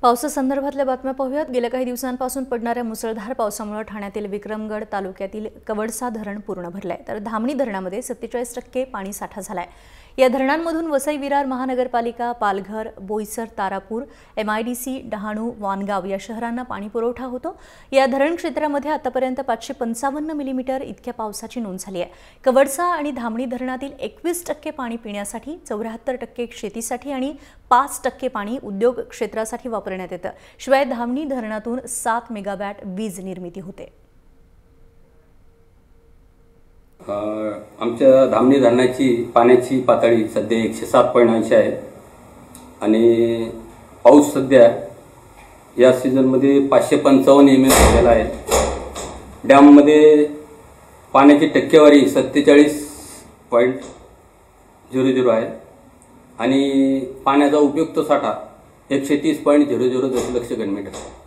पावसासंदर्भातल्या बातम्या पाहूयात। गेल्या काही दिवसांपासून पडणाऱ्या मुसळधार पावसामुळे ठाण्यातील विक्रमगड तालुक्यातील कवडसा धरण पूर्ण भरले तर धामणी धरणामध्ये 47% पाणी साठा झालाय। या धरणांमधून वसई विरार महानगरपालिका, पालघर, बोईसर, तारापूर, MIDC, डहाणू, वानगाव या शहरांना पाणी पुरवठा होतो। या धरण क्षेत्रामध्ये आतापर्यंत 555 मिलीमीटर इतक्या पावसाची नोंद झाली आहे। कवडसा आणि धामणी धरणातील 21% पाणी पिण्यासाठी, 74% शेतीसाठी आणि 5% पाणी उद्योग क्षेत्रासाठी वापरण्यात येतं। शिवाय धामणी धरणातून 7 मेगावॅट वीज निर्मिती होते। आमच्या धामणी धरणाची पाण्याची पातळी सध्या 107.80 आहे आणि पाऊस सध्या या सीझनमध्ये 555 mm झालेला आहे। डॅममध्ये पाण्याची टक्केवारी 47.00 आहे आणि पाण्याचा उपयुक्त साठा 130.00 दशलक्ष घनमीटर आहे।